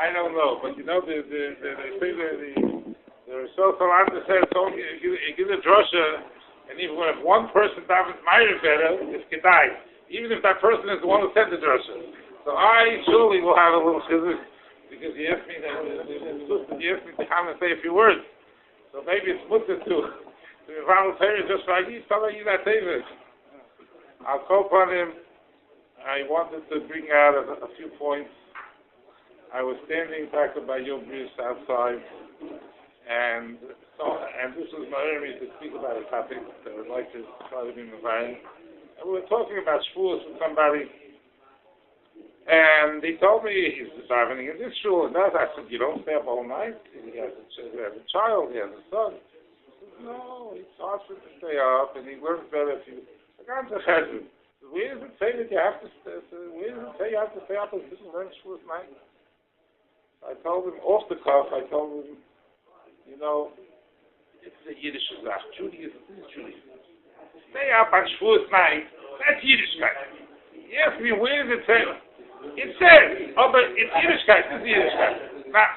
I don't know, but you know, they say that the Rosh Hashanah said, so you give a drosha, and even if one person davened Meir better, it's kedai. Even if that person is the one who said the drosha. So I surely will have a little chizuk, because he asked me to come and say a few words. So maybe it's mutter to volunteer just like he's telling you that David. I'll call upon him. I wanted to bring out a few points. I was standing back by your bridge outside, and this was my area to speak about a topic that I would like to try to be inviting. And we were talking about Shavuos with somebody, and he told me he's davening in this shul, and that. I said, you don't stay up all night? He has a child, he has a son. He said, no, it's hard for him to stay up, and he learns better if you... Where does it say that you have to stay? Where does it say you have to stay up and learn Shavuos night? I told him off the cuff. I told him, you know, it's a Yiddish zach. Judaism is Judaism. Stay up on Shavuos night. That's Yiddishkeit. He asked me, where does it say? It says, oh, but it's Yiddishkeit. This is Yiddishkeit. Now,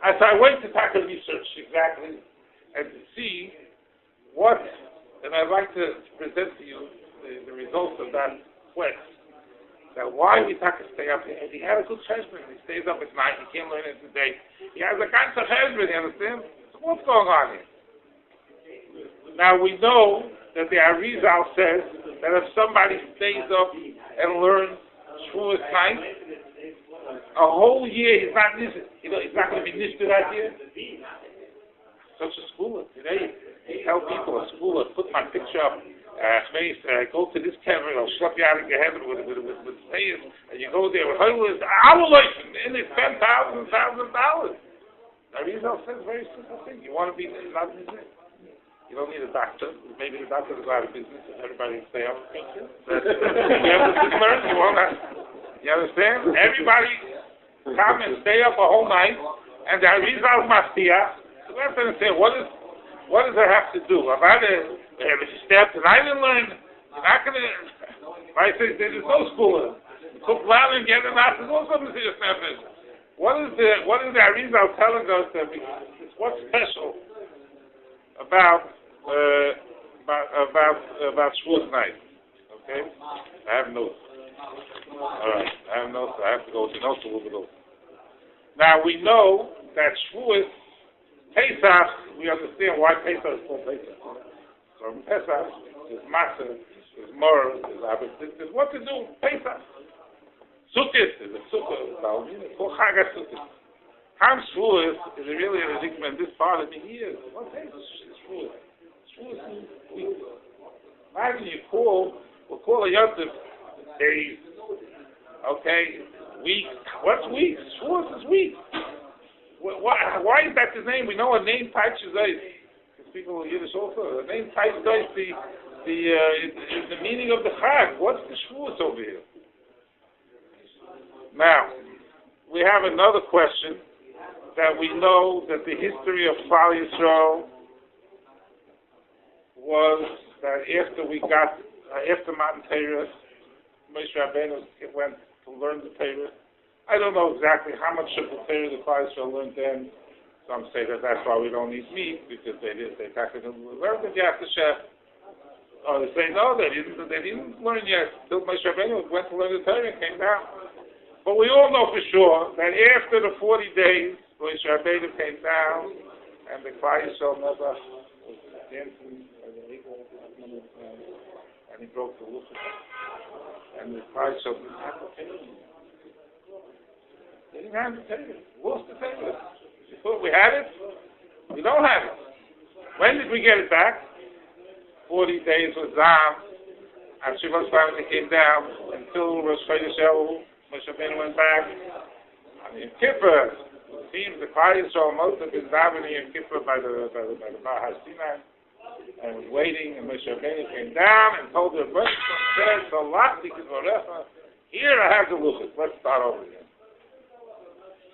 as I went to tackle research exactly and to see what, and I'd like to present to you the results of that quest. That why we have to stay up. And he had a good cheshbon. He stays up at night. He can't learn it today. He has a kind of cheshbon, you understand? So what's going on here? Now we know that the Arizal says that if somebody stays up and learns Shavuos night, a whole year he's not going to be nishter that year. Such a schooler today. He tell people a schooler, put my picture up. Go to this camera, I'll slap you out of your head with stairs, and you go there with hoylers. And they spend thousands of dollars. Now, Rizal says a very simple thing. You want to be not music. You don't need a doctor. Maybe the doctor is out of business if everybody stay up. You have to learn. You want that. You understand? Everybody come and stay up a whole night, and the Rizal Mastia. So we have to understand what does that have to do? If you stay up tonight and learn, you're not going to... I say there's no school. Cook well and get it out. There's no something to your nefesh. What is the Arizal telling us that what's special about Shavuos night? Okay? I have notes. All right. I have notes. I have to go to notes a little bit over. Now we know that Shavuos, Pesach, we understand why Pesach is called Pesach. So in Pesach, there's matzah, there's mor, there's abbot, there's what to do, Pesach. Sukkot, there's a sukkah, it's called Chag HaSukkot. Ham Shavuos is really a ridiculous in this part of the year. What day is Shavuos? Shavuos is week. Imagine we'll call a Yontif days, okay, week. What's week? Shavuos is week. Why is that the name? We know a name type is people in Yiddish also. The name type is the meaning of the Chag. What's the Shavuos over here? Now, we have another question that we know that the history of Klal Yisrael was that after Matan Torah, Moshe Rabbeinu went to learn the Torah. I don't know exactly how much of the Torah the Klal Yisrael learned then. Some say that that's why we don't eat meat, because they practically learned the after chef. Or they say no, they didn't learn yet. Till Moshe Rabbeinu went to learn the Torah and came down. But we all know for sure that after the 40 days, Moshe Rabbeinu came down, and the Klal Yisrael never was dancing as an eagle, and he broke the roof. And the Klal Yisrael didn't have the Torah. They didn't have the Torah. Lost the Torah. We thought we had it. We don't have it. When did we get it back? 40 days was Zam. And Shivas finally came down until Rosh Chodesh Elul. Moshe Rabbeinu went back. I mean, Kippur. It seems the Klal Yisrael must have been davening in Kippur by the Bar HaSinai and was waiting. And Moshe Rabbeinu came down and told the Rebbe, said, here I have the luchas. Let's start over again.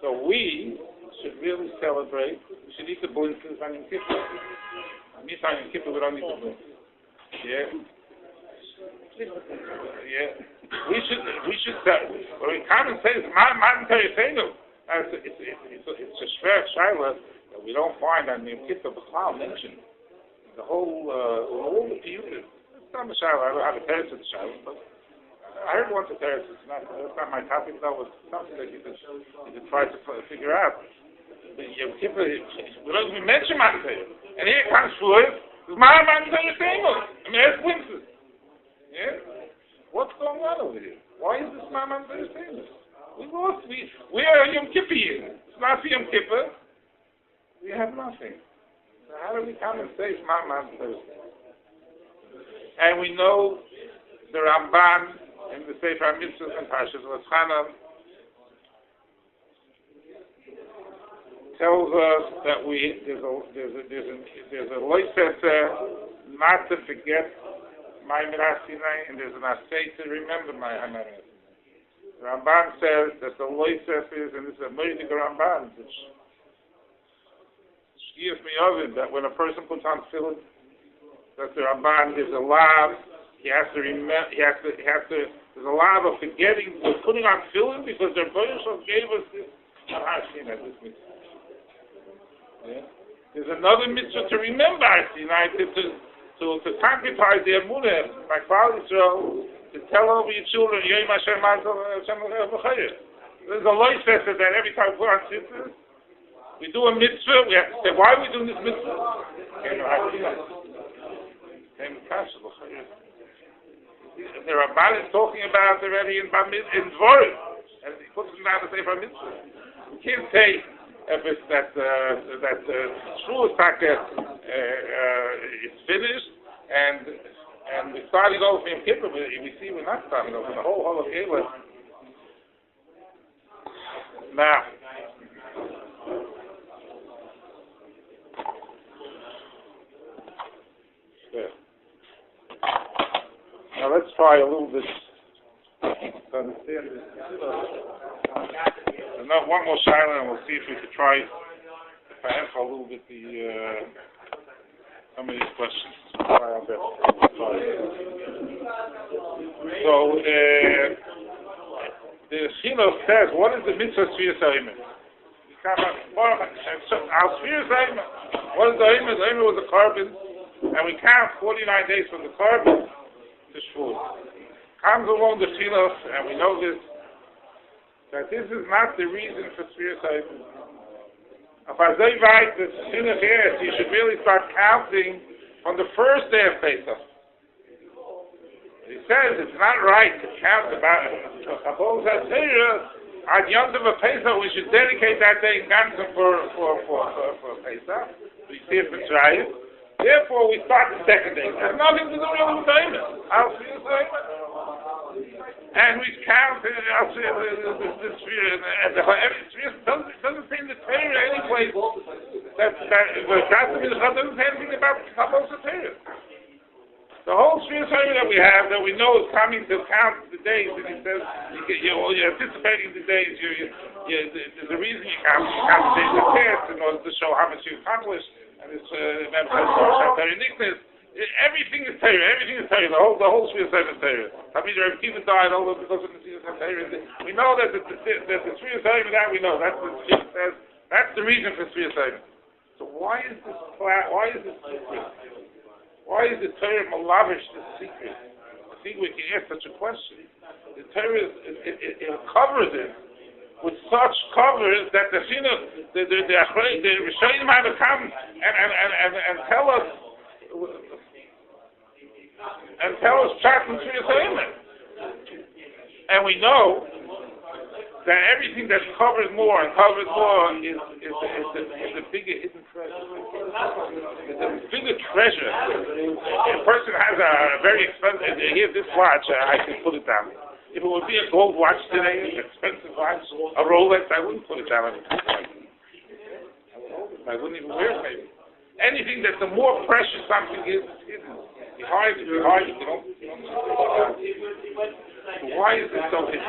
So we should really celebrate. We should eat the blinkers on Yom Kippur. On Yom Kippur we don't eat the blinkers. Yeah? Yeah. We should what we common say is man terifenu. It's a shver shaila that we don't find on the Kippur B'chlal mentioned. The whole all the piyutim. It's not a shaila. I don't have a teretz of the shaila, but I heard one to teretz. That's not my topic though. It's something that you could try to figure out. The Yom Kippur, we don't even mention man terif. And here comes Shavuos. Man terifenu. I mean, that's winter. Yeah? What's going on over here? Why is this man terifenu? We are Yom Kippur. It's not Yom Kippur. We have nothing. So how do we come and say it's man terifenu? And we know the Ramban in the Sefer HaMitzvot and Parshas V'Chanan tells us that there's a loiseser not to forget Ma'amad Sinai, and there's an assay to remember Ma'amad Sinai. The Ramban says that the loiseser is, and this is a Meidig Ramban, which gives me of it, that when a person puts on tefillin, that the Ramban is allowed. He has to remember. There's a lot of forgetting. We're putting on tefillin because the Rebbeinu Shalom gave us this. This mitzvah. Yeah. There's another mitzvah to remember, to concretize the emunah by Kollel to tell over your children, Yom Hashem there's a loiseser that every time we put on tzitzis, we do a mitzvah. We have to say, why are we doing this mitzvah? The Ramban is talking about already in Dvorim, and he puts it down to say for mitzvah. We can't say if it's that Shavuos is finished and we're starting over from Kippur. We see we're not starting over the whole of Kollel. Now. Now let's try a little bit to understand this. One more shaila, and we'll see if we can try to answer a little bit some of these questions. Try our best. So the Chinuch says, what is the mitzvah Sfiras HaOmer? Our Sfiras HaOmer. What is the Omer? The Omer was a carbon, and we count 49 days from the carbon to Shavuos. Comes along the Chinuch, and we know this, that this is not the reason for Sfiras HaOmer. If I say right, the Chinuch is, you should really start counting from the first day of Pesach. He says it's not right to count about Chabos HaTorah at Yom Tov of Pesach. We should dedicate that day in Ganzen for Pesach. We see if it's right. Therefore, we start the second day. It has nothing to do really with Omer. I'll see you say. And we count the sphere, and the sphere doesn't say in the Torah any place that doesn't say anything about Chabos HaTorah. The whole sphere that we have, that we know is coming to count the days, and he says you're anticipating the days. There's a reason you count the days of test in order to show how much you accomplished. And it's everything is Torah. Everything is Torah. The whole sphere is Torah. I mean, Rav Kiva died although because of the sphere of Torah. We know that the sphere of Torah. That we know. That's what the sphere says. That's the reason for sphere of Torah. So why is this secret? Why is the Torah malavish this secret? I think we can ask such a question. The Torah it covers it with such covers that the Rishonim have to come and tell us Pshat and Sfiras HaOmer. And we know that everything that covers more is a bigger hidden treasure. It's a bigger treasure. A person has a very expensive. Here's this watch. I can put it down. If it would be a gold watch today, an expensive watch, a Rolex, I wouldn't put it down. I wouldn't even wear it, maybe. Anything that the more precious something is, it's hidden. You hide it, you don't so why is it so hidden?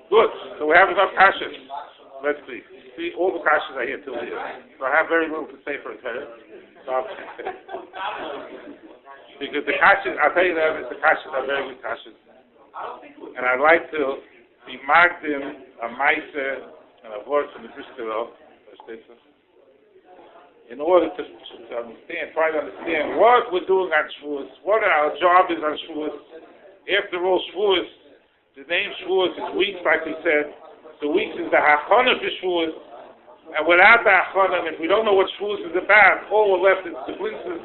Good. So we have enough kashas. Let's see. See, all the kashas are here till here. So I have very little to say for a Torah. So Because the kashes, I'll tell you that, the kashes are very good kashes. And I'd like to be magdim a meiser and a word from the Briskero, in order to understand, try to understand what we're doing on Shavuos, what our job is on Shavuos. After all, Shavuos, the name Shavuos is weeks, like we said. The weeks is the hachana for Shavuos. And without the hachana, if we don't know what Shavuos is about, all we're left is the glimpses.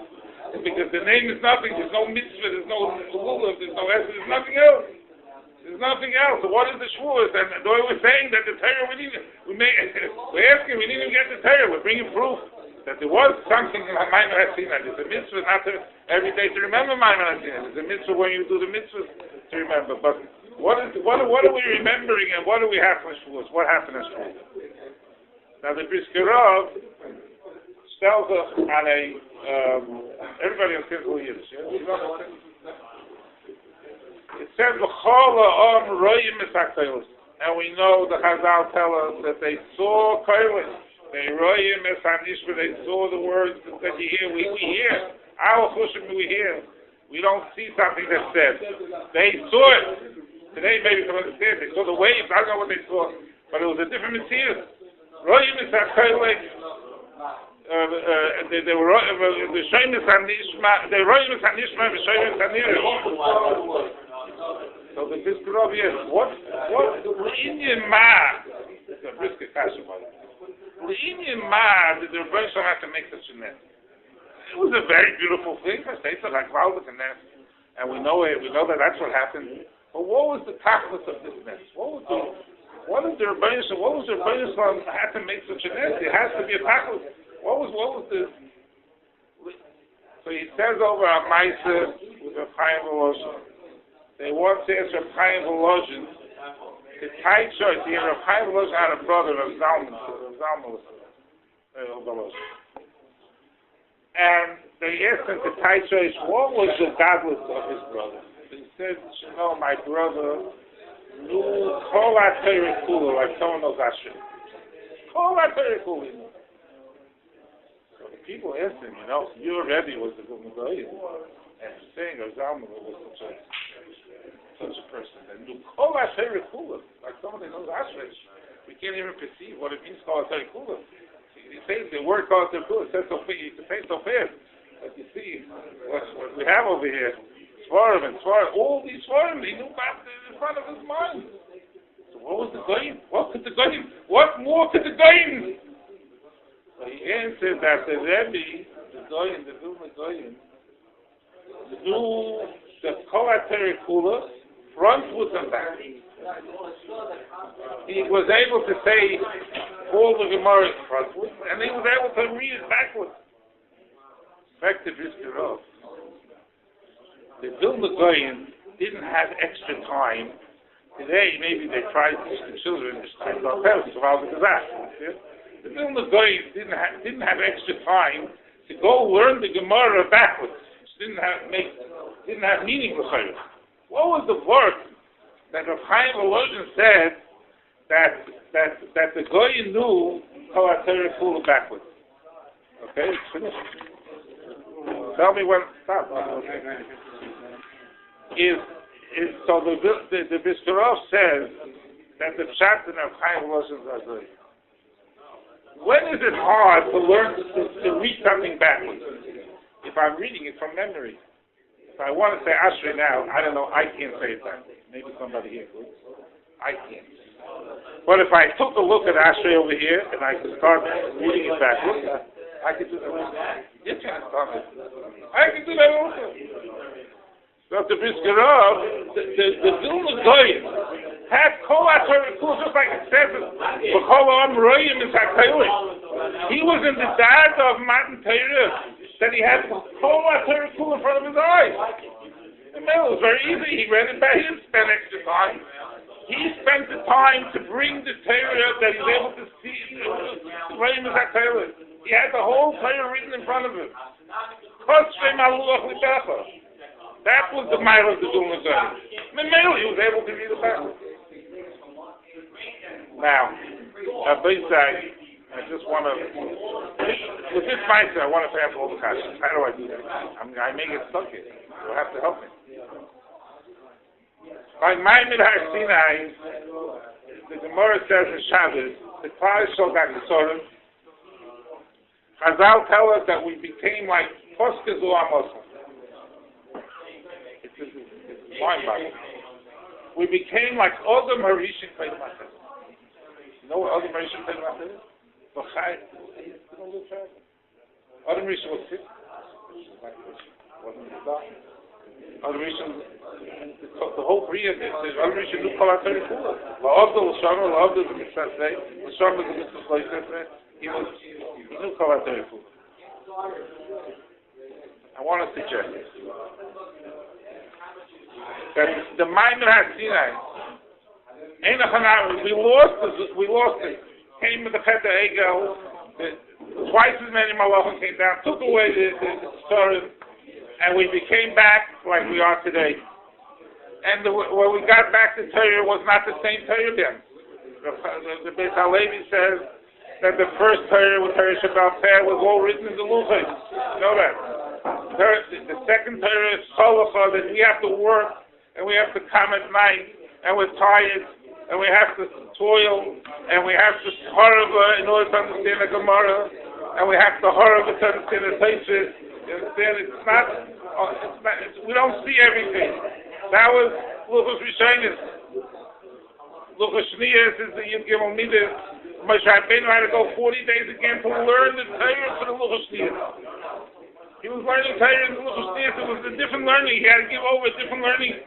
Because the name is nothing, there's no mitzvah, there's no lulav, there's no essence, there's nothing else. There's nothing else. So what is the Shavuos? And the way we're saying that the Torah, we're asking, we didn't even get the Torah, we're bringing proof that there was something in Maimon HaSinai. There's a mitzvah not to every day to remember Maimon HaSinai. There's a mitzvah when you do the mitzvahs to remember. But what are we remembering and what do we have for Shavuos? What happened in Shavuos? Now the Briskero tells us on a everybody understands who he is. It says and we know the Chazal tell us that they saw Kollel. They saw the words that you hear. We hear. Our chushim we hear. We don't see something that's said. They saw it. Today maybe you can understand. They saw the waves. I don't know what they saw, but it was a different material. They were the Shaymis Hanishma. They Royim Hanishma. The Shaymis Hanishma. So the Briskero, yes. What the Indian ma? The Brisker Kasha. The Indian ma did the Rebbe Shalom have to make such a net? It was a very beautiful thing. I say so like Valdik and net, and we know it. We know that that's what happened. But what was the tachlis of this net? What was the Rebbe Shalom had to make such a net? It has to be a tachlis. What was the? So he says over a Meiser with a Chaim Volozhin. They want to ask Rav Chaim Volozhin. The tight choice here. Rav Chaim Volozhin had a brother of Zalman. And they asked him to tight choice, what was the godless of his brother? He said, my brother knew Kol HaTorah Kula, like someone knows Asher. Kol HaTorah Kula. So the people asked him, your Rebbe was the Gulman Goyim. And saying Zalman was such a person that knew Kol HaTorah Kula, like someone that knows Asher. We can't even perceive what it means Kol HaTorah Kula. He says the word Kol HaTorah Kula says so fast. You can say so fast. But you see what we have over here. Svarim and Svarim. All these Svarim, he knew about in front of his mind. So what was the Goyim? What more could the Goyim? So he answered that the Rebbe, the Goyim, the Vilna Goyim, knew the Kol HaTorah Kula frontwards and back. He was able to say all the Gemara frontwards, and he was able to read it backwards. Back to Briskero. The Vilna Goyim didn't have extra time. Today, maybe they tried to teach the children this time. They'll tell us about the disaster. The Vilna Goyim didn't have extra time to go learn the Gemara backwards. Didn't have meaning for it. What was the work that Rav Chaim Volozhin said that the Goyim knew Kol HaTorah Kula backwards? Okay, it's finished. Tell me when. Stop. So the Briskero says that the pshat in Rav Chaim Volozhin is Goyim. When is it hard to learn to read something backwards? If I'm reading it from memory. If I want to say Ashrei now, I don't know, I can't say it backwards. Maybe somebody here could. I can't. But if I took a look at Ashrei over here and I could start reading it backwards, I could do that also. You can't stop it. I could do that also. So the Briskero, the Vilna Goyim had Kol HaTorah Kula, just like it says, B'chol Ha'am Royim is HaKolim. He was in the dad of Matan Torah. That he had Kol HaTorah Kula in front of his eyes. And it was very easy. He read it back. He didn't spend extra time. He spent the time to bring the Torah that he's able to see. He had the whole Torah written in front of him. That was the mile of the Vilna Goyim. He was able to read it back. Now, I just want to, with this mindset, I want to pass all the questions. How do I do that? I may get stuck here. You'll have to help me. By Maimon Har Sinai, the Gemara says in Shabbos, the Kollel showed that Yisorim. Chazal tell us that we became like Poskezu Amosa. It's mind-boggling. We became like Odom Harishim Pei Matzah. You know what Odom Harishim Pei Matzah is? He's going to live forever. Odom Harishim was sick. Wasn't his dog. Odom Harishim, the whole Bria did. Odom Harishim knew Kollel Torah Kula. La'avdol L'shamar, La'avdol is a mitzvah today. L'shamar is a mitzvah today. He knew Kollel Torah Kula. I want to suggest that the Maimon Har Sinai, we lost it. Came with the Chet Egel, twice as many Malachim came down, took away the Torah, and we became back like we are today. And when we got back to Torah, it was not the same Torah then. The Beis HaLevi says that the first Torah with Torah Shabbat Peh was all written in the Luchos. You know that. The second Torah is Solacha, that we have to work, and we have to come at night, and we're tired, and we have to toil, and we have to horrible in order to understand the Gemara, and we have to horrible to understand the Tosfos. You understand? We don't see everything. That was Luchos Rishonos. Luchos Shniyos is the Yud Gimel Midas. Moshe Rabbeinu had to go 40 days again to learn the Torah for the Luchos Shniyos. He was learning Torah in the Luchos Shniyos. It was a different learning. He had to give over a different learning.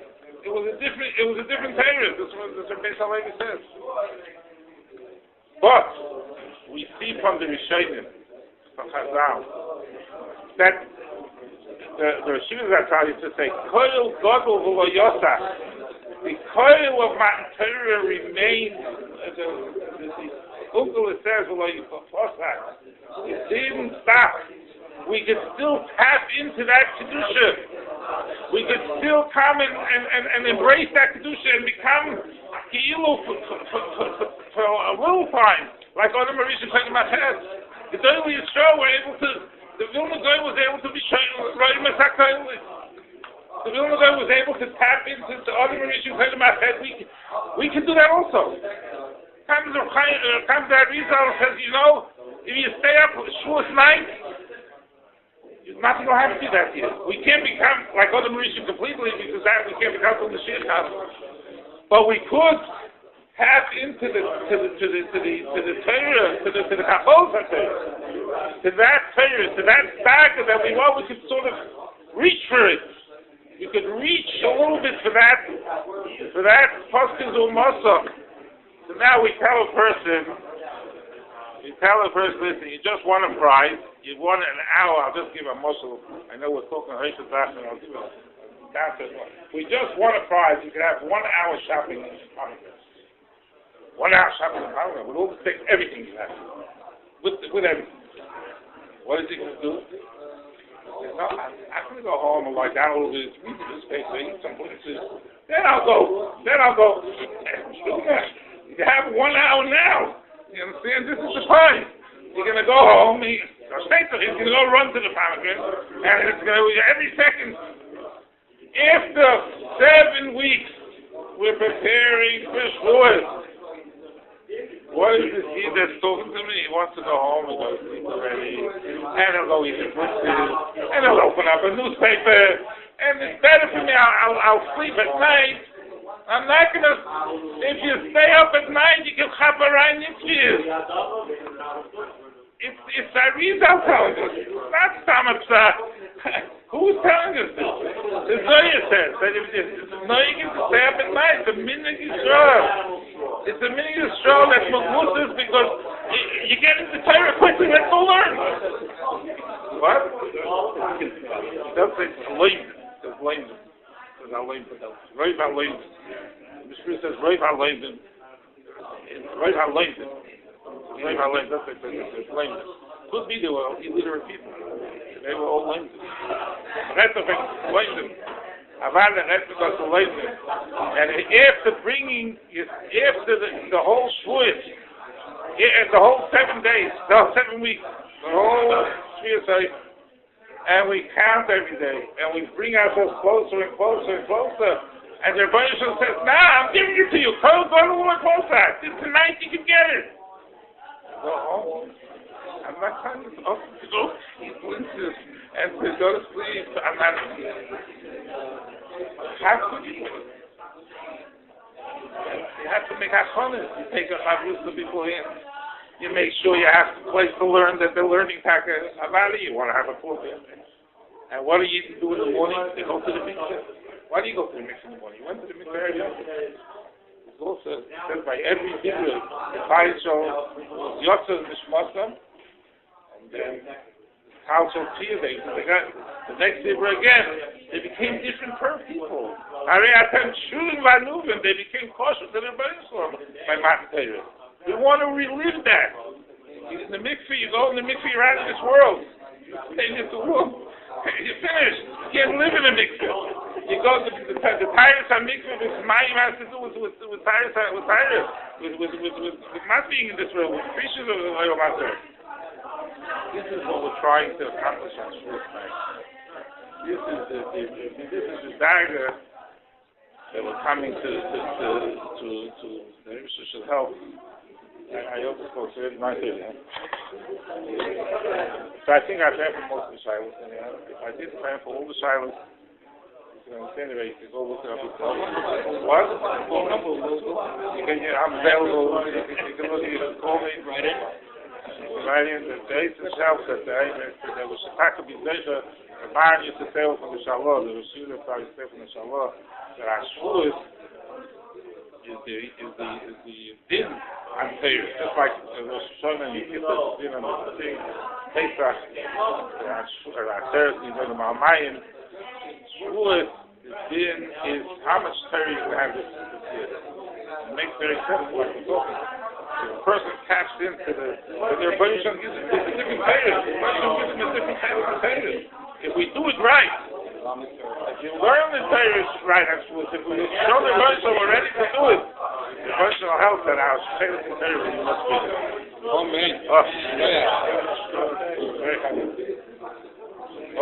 It was a different Torah. This is what Beis HaLevi says. But we see from the Rishonim, from Chazal, that the Rishivas Zatzal used to say, Kollel Gadol V'lo Yosach. The Kollel of Matan Torah remained. The Uncle says V'lo Yosach. It didn't stop. We could still tap into that Kedusha. We could still come and embrace that Kedusha and become Ki'ilu for a little time, like Odom Harishim Pei Matzah. The Doyle Yisrael were able to, the Vilna Goy was able to be Roy Mesakaylis. The Vilna Goy was able to tap into the Odom Harishim Pei Matzah. We can do that also. Comes that Rizal says, you know, if you stay up Shavuos night, nothing will happen to that here. We can't become like other Mauritians completely because we can't become from the Shirkas. But we could tap into the Torah, to the Kabbalah Torah, to that Torah, to that saga that we want. We could sort of reach for it. We could reach a little bit for that Paskin Masa. So now we tell a person, listen, you just won a prize. You won an hour. I'll just give a muscle. I know we're talking Hashem's and I'll give a answer. We just won a prize. You can have 1 hour shopping in Hanukkah. 1 hour shopping in Hanukkah with all the things, everything you have. With everything. What is he going to do? He says, no, I'm going to go home and lie down a little bit, read the newspaper, eat some blitzes. Then I'll go. You have 1 hour now. You understand? This is the time. You're going to go home. He's going to go run to the pomegranate, and it's going to every second. After 7 weeks, we're preparing for Shavuos. What is this kid that's talking to me? He wants to go home and go to sleep already, and he'll go eat the blitzes, and he'll open up a newspaper, and it's better for me. I'll sleep at night. I'm not going to, if you stay up at night, you can chop around interviews. It's Arizal telling us. It's not Samapsa. Who's telling us this? The Zoya says that if it's noying to stay up at night, it's a minig Yisrael. It's a minig Yisrael that's Magusas because you get into Torah quickly, let's go learn. What? That's it. It's lame. Roiv HaLoim. The Spirit says Roiv HaLoim. Roiv HaLoim. That's it. It's lame. Could be they were illiterate people. They were all lame. The rest of it is lame. Aval the rest of us are lame. And after the whole Shavuos, the whole 7 days, the whole 7 weeks, the whole Shavuos, and we count every day, and we bring ourselves closer and closer and closer. And the Rebbeinu Shalom says, "Nah, I'm giving it to you. Go to the closer. Tonight you can get it." I go home. I'm not telling you to go eat lunches and to go to sleep. I'm not. How could you? You have to make hakonis. You take a chavrusa beforehand. You make sure you have a place to learn that they're learning taka avali. You want to have a coffee. And what do you do in the morning? You go to the mikveh. Why do you go to the mikveh in the morning? You went to the mikveh every day. It's also said by every Hebrew, the Chayishol was Yotzer Mishmasam, and then Chayishol Tia, they got the next Hebrew again. They became different people. Ariatem Shulim Vanuvim, they became cautious to their Rebbeinu by Matan Torah. We want to relive that. In the mikveh, you go in the mikveh, you're out of this world. Take it to world. You're finished. You can't live in a mikveh. You go to the Tyrus on mikveh, this Mayim has to do with Tyrus, with not being in this world, with creatures of the Oil Master. This is what we're trying to accomplish on Shavuos night. This is the dagger that we're coming to the Rebbe should help. I hope it's close to 9:30. So I think I planned for most of the shilas. If I didn't plan for all the shilas, you can understand it. You can go look it up yourself. What? Phone number. I'm available. You can look at it. Call me. Write in. Write in. The days itself that there was a pack of Bizesha. The man used to say from the Shavuos. The Rishon started to say from the Shavuos that our Shavuos is the din on Torah. Just like Rosh Hashanah, you get the din on the thing, Pesach, Aseret, you know the Malmayim. Shavuos, the din is how much Torah you can have this year. It makes very sense what we're talking about. If a person taps into the Rebbeinu Shalom gives him a different Torah. The Rebbeinu Shalom gives him a different type of Torah. If we do it right, if you learn the Torah right, if we show the Rebbeinu Shalom we're ready to do it, the Rebbeinu Shalom helps that our Torah is very much bigger. Amen. Oh, yeah.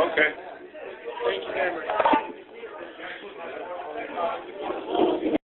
Okay. Thank you, Henry.